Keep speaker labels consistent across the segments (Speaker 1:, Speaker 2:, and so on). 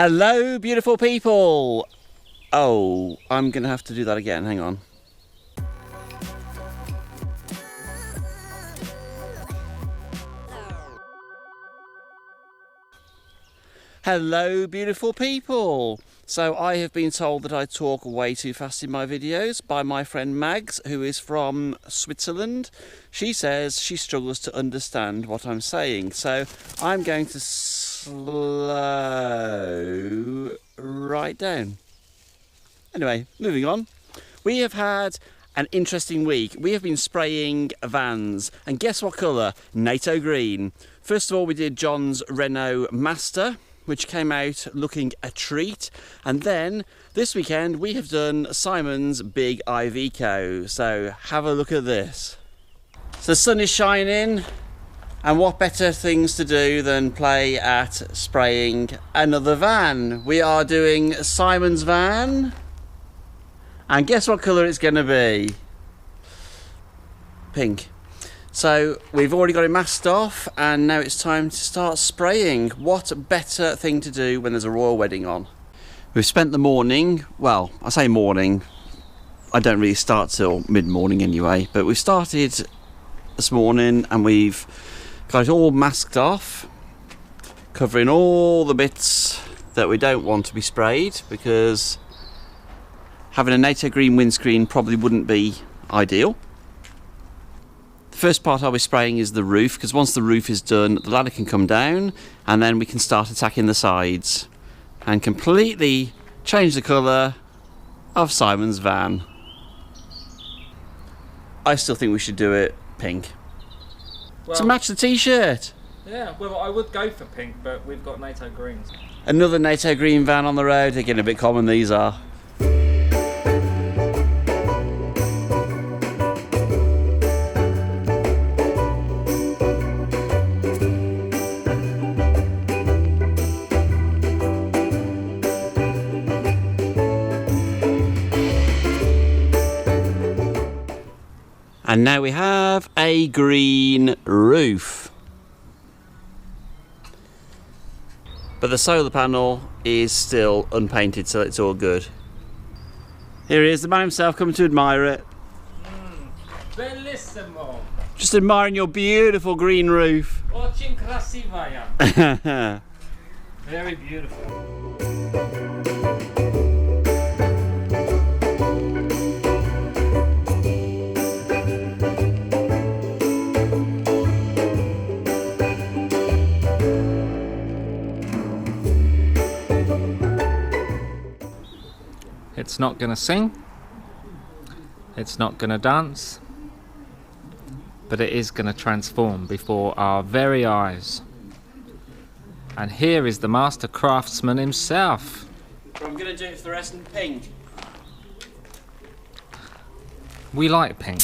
Speaker 1: Hello, beautiful people. Oh, I'm going to have to do that again. Hang on. Hello, beautiful people. So I have been told that I talk way too fast in my videos by my friend Mags, who is from Switzerland. She says she struggles to understand what I'm saying. So I'm going to slow right down. Anyway, moving on. We have had an interesting week. We have been spraying vans, and guess what colour? Nato Green. First of all, we did John's Renault Master, which came out looking a treat, and then this weekend we have done Simon's Big Iveco. So have a look at this. So the sun is shining, and what better things to do than play at spraying another van. We are doing Simon's van, and guess what colour it's going to be? Pink. So we've already got it masked off, and now it's time to start spraying. What better thing to do when there's a royal wedding on? We've spent the morning, well, I say morning, I don't really start till mid-morning anyway, but we started this morning and we've got it all masked off, covering all the bits that we don't want to be sprayed, because having a Nato Green windscreen probably wouldn't be ideal. First part I'll be spraying is the roof, because once the roof is done, the ladder can come down and then we can start attacking the sides and completely change the colour of Simon's van. I still think we should do it pink.
Speaker 2: Well,
Speaker 1: to match the t-shirt.
Speaker 2: Yeah, well, I would go for pink, but we've got Nato Greens.
Speaker 1: Another Nato Green van on the road. They're getting a bit common, these are. And now we have a green roof. But the solar panel is still unpainted, so it's all good. Here he is, the man himself, coming to admire it.
Speaker 2: Bellissimo!
Speaker 1: Just admiring your beautiful green roof.
Speaker 2: Очень красивая. Very beautiful. It's not going to sing, it's not going to dance, but it is going to transform before our very eyes. And here is the master craftsman himself.
Speaker 1: I'm going to do it fluorescent pink.
Speaker 2: We like pink.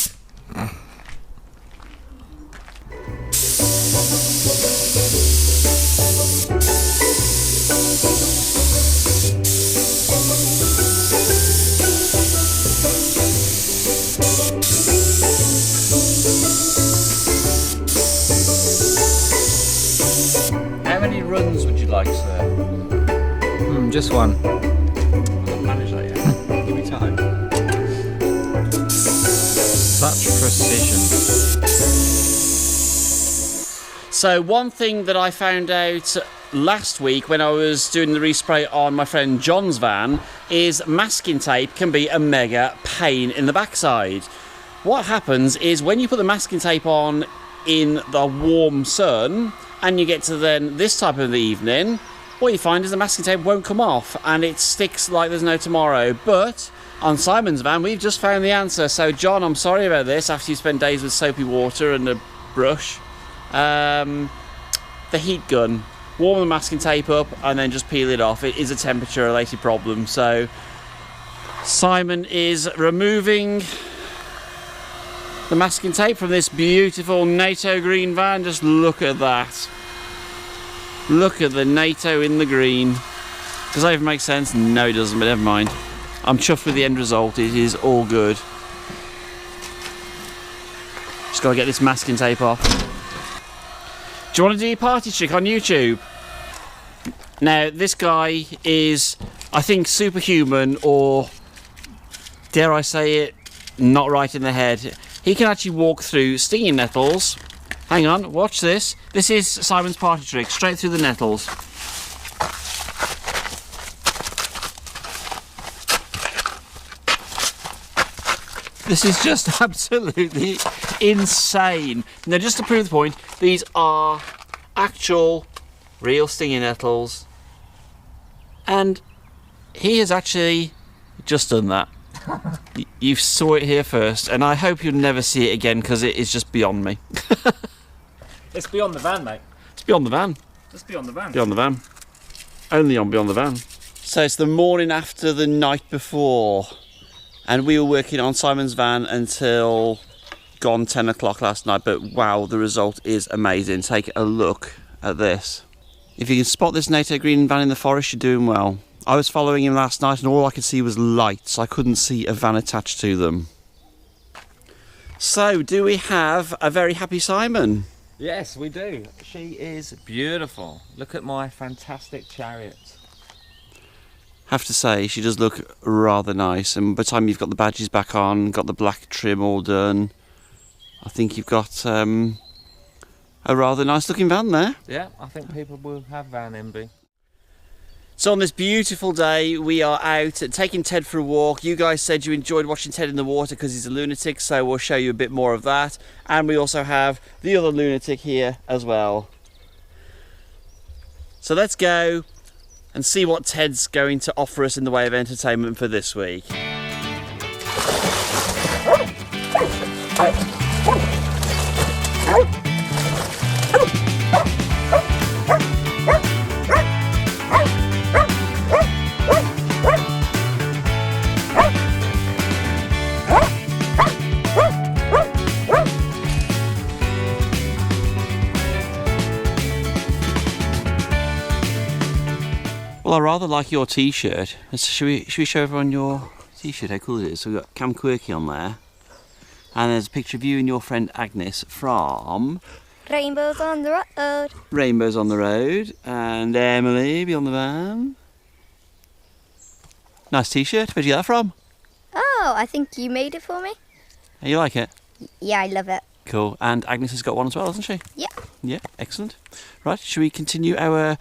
Speaker 1: How many runs would you like, sir?
Speaker 2: Just one.
Speaker 1: I can't manage that yet. Give me time.
Speaker 2: Such precision.
Speaker 1: So one thing that I found out last week when I was doing the respray on my friend John's van is masking tape can be a mega pain in the backside. What happens is when you put the masking tape on in the warm sun and you get to then this type of the evening, what you find is the masking tape won't come off and it sticks like there's no tomorrow. But on Simon's van we've just found the answer. So John, I'm sorry about this after you spent days with soapy water and a brush. The heat gun, warm the masking tape up and then just peel it off. It is a temperature related problem. So Simon is removing the masking tape from this beautiful Nato Green van. Just look at that. Look at the Nato in the green. Does that even make sense? No, it doesn't, but never mind. I'm chuffed with the end result. It is all good. Just got to get this masking tape off. Do you want to do your party trick on YouTube? Now, this guy is, I think, superhuman, or dare I say it, not right in the head. He can actually walk through stinging nettles. Hang on, watch this. This is Simon's party trick, straight through the nettles. This is just absolutely insane. Now, just to prove the point, these are actual real stinging nettles, and he has actually just done that. You saw it here first, and I hope you'll never see it again, because it is just beyond me.
Speaker 2: It's beyond the van, mate.
Speaker 1: It's beyond the van.
Speaker 2: It's beyond the van.
Speaker 1: Beyond the van. Only on beyond the van. So it's the morning after the night before, and we were working on Simon's van until gone 10 o'clock last night, but wow, the result is amazing. Take a look at this. If you can spot this Nato Green van in the forest, you're doing well. I was following him last night and all I could see was lights. I couldn't see a van attached to them. So, do we have a very happy Simon?
Speaker 2: Yes, we do. She is beautiful. Look at my fantastic chariot.
Speaker 1: Have to say, she does look rather nice, and by the time you've got the badges back on, got the black trim all done, I think you've got a rather nice looking van there.
Speaker 2: Yeah, I think people will have van envy.
Speaker 1: So on this beautiful day, we are out taking Ted for a walk. You guys said you enjoyed watching Ted in the water because he's a lunatic, so we'll show you a bit more of that. And we also have the other lunatic here as well. So let's go and see what Ted's going to offer us in the way of entertainment for this week. Well, I rather like your t-shirt. Should we show everyone your t-shirt, how cool it is? So we've got Cam Quirky on there. And there's a picture of you and your friend Agnes from
Speaker 3: Rainbows on the Road.
Speaker 1: Rainbows on the Road. And Emily beyond the van. Nice t-shirt. Where'd you get that from?
Speaker 3: Oh, I think you made it for me.
Speaker 1: You like it?
Speaker 3: Yeah, I love it.
Speaker 1: Cool. And Agnes has got one as well, hasn't she?
Speaker 3: Yeah.
Speaker 1: Yeah, excellent. Right, should we continue our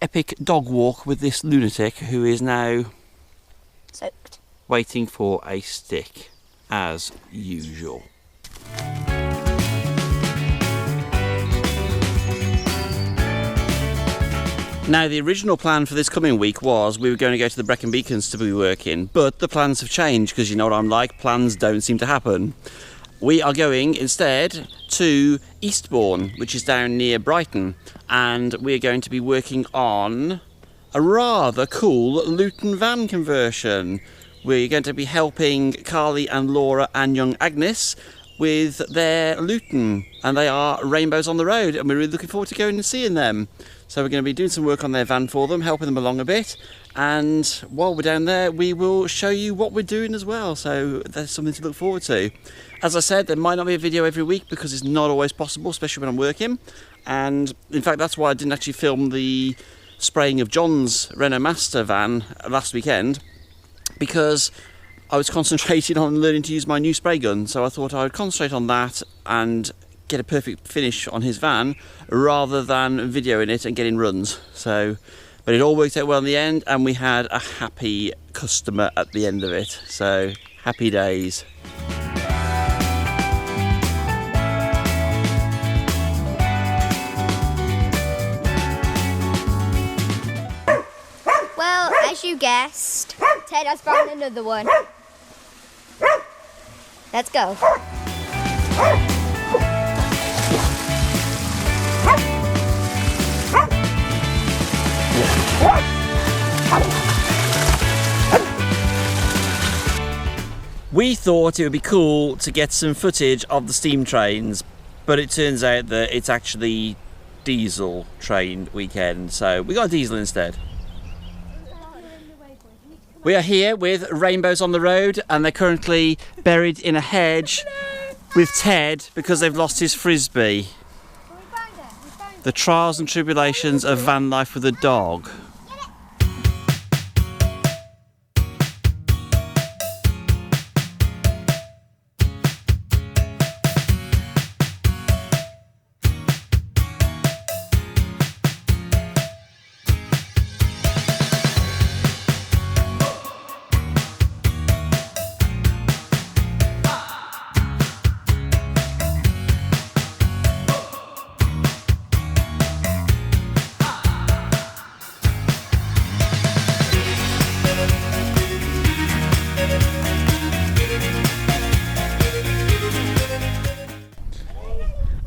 Speaker 1: epic dog walk with this lunatic who is now
Speaker 3: Soaked.
Speaker 1: waiting for a stick, as usual. Now, the original plan for this coming week was we were going to go to the Brecon Beacons to be working, but the plans have changed because you know what I'm like, plans don't seem to happen. We are going instead to Eastbourne, which is down near Brighton, and we're going to be working on a rather cool Luton van conversion. We're going to be helping Carly and Laura and young Agnes with their Luton, and they are Rainbows on the Road, and we're really looking forward to going and seeing them. So we're going to be doing some work on their van for them, helping them along a bit, and while we're down there we will show you what we're doing as well, so there's something to look forward to. As I said, there might not be a video every week because it's not always possible, especially when I'm working, and in fact that's why I didn't actually film the spraying of John's Renault Master van last weekend, because I was concentrating on learning to use my new spray gun, so I thought I would concentrate on that and get a perfect finish on his van rather than videoing it and getting runs. So, but it all worked out well in the end, and we had a happy customer at the end of it, so happy days.
Speaker 3: Well, as you guessed, Ted has found another one. Let's go.
Speaker 1: We thought it would be cool to get some footage of the steam trains, but it turns out that it's actually diesel train weekend, so we got a diesel instead. We are here with Rainbows on the Road, and they're currently buried in a hedge with Ted because they've lost his frisbee. The trials and tribulations of van life with a dog.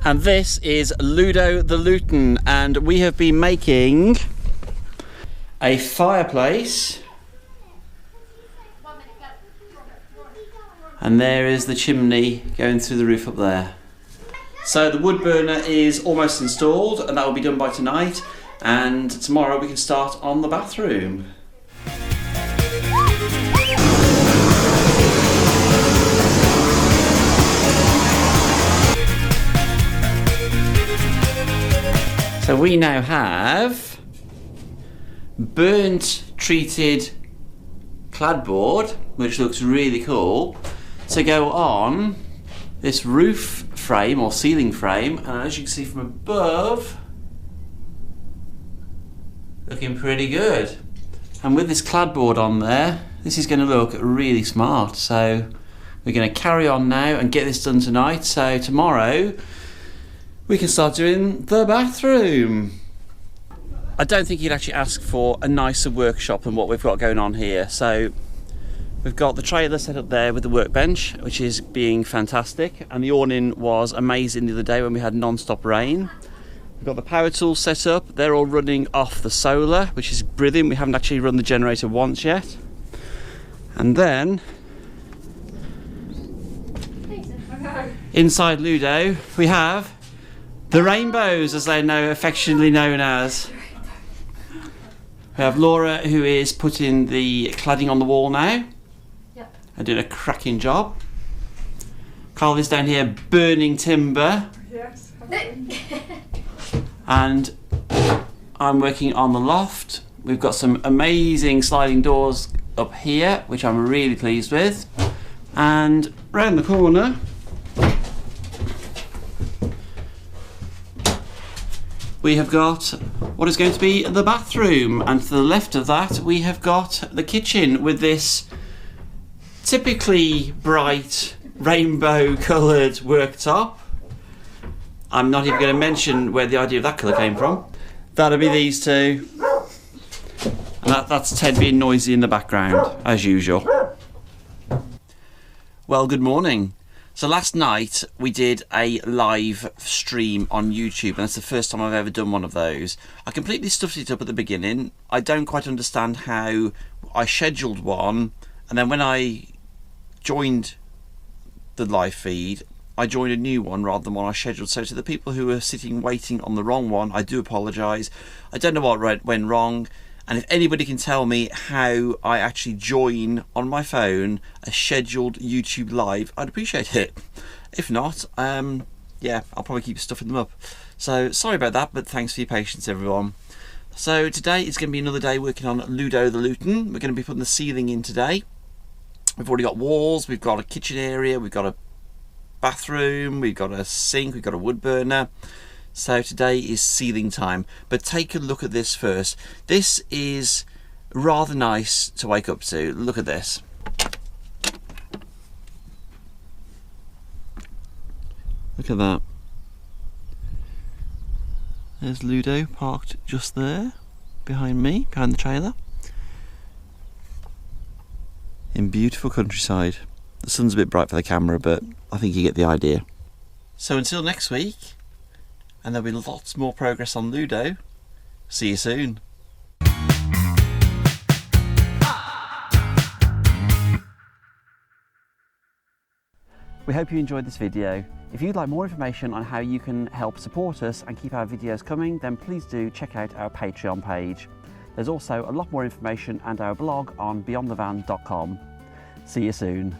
Speaker 1: And this is Ludo the Luton, and we have been making a fireplace. And there is the chimney going through the roof up there. So the wood burner is almost installed, and that will be done by tonight. And tomorrow we can start on the bathroom. So we now have burnt treated claddboard, which looks really cool, to go on this roof frame or ceiling frame, and as you can see from above, looking pretty good. And with this claddboard on there, this is going to look really smart. So we're going to carry on now and get this done tonight, so tomorrow we can start doing the bathroom. I don't think you'd actually ask for a nicer workshop than what we've got going on here. So we've got the trailer set up there with the workbench, which is being fantastic, and the awning was amazing the other day when we had non-stop rain. We've got the power tools set up, they're all running off the solar, which is brilliant. We haven't actually run the generator once yet. And then inside Ludo we have the rainbows, as they're now affectionately known as. We have Laura, who is putting the cladding on the wall now. Yep. And doing a cracking job. Carl is down here burning timber. Yes. And I'm working on the loft. We've got some amazing sliding doors up here, which I'm really pleased with. And round the corner, we have got what is going to be the bathroom, and to the left of that we have got the kitchen with this typically bright rainbow coloured worktop. I'm not even going to mention where the idea of that colour came from. That'll be these two, and that's Ted being noisy in the background as usual. Well, good morning. So last night we did a live stream on YouTube, and that's the first time I've ever done one of those. I completely stuffed it up at the beginning. I don't quite understand how I scheduled one, and then when I joined the live feed, I joined a new one rather than one I scheduled. So to the people who are sitting waiting on the wrong one, I do apologise. I don't know what went wrong. And if anybody can tell me how I actually join on my phone a scheduled YouTube live, I'd appreciate it. If not, yeah, I'll probably keep stuffing them up. So sorry about that, but thanks for your patience, everyone. So today is going to be another day working on Ludo the Luton. We're going to be putting the ceiling in today. We've already got walls, we've got a kitchen area, we've got a bathroom, we've got a sink, we've got a wood burner. So today is ceiling time, but take a look at this first. This is rather nice to wake up to. Look at this. Look at that. There's Ludo parked just there, behind me, behind the trailer. In beautiful countryside. The sun's a bit bright for the camera, but I think you get the idea. So until next week, and there'll be lots more progress on Ludo. See you soon. We hope you enjoyed this video. If you'd like more information on how you can help support us and keep our videos coming, then please do check out our Patreon page. There's also a lot more information and our blog on beyondthevan.com. See you soon.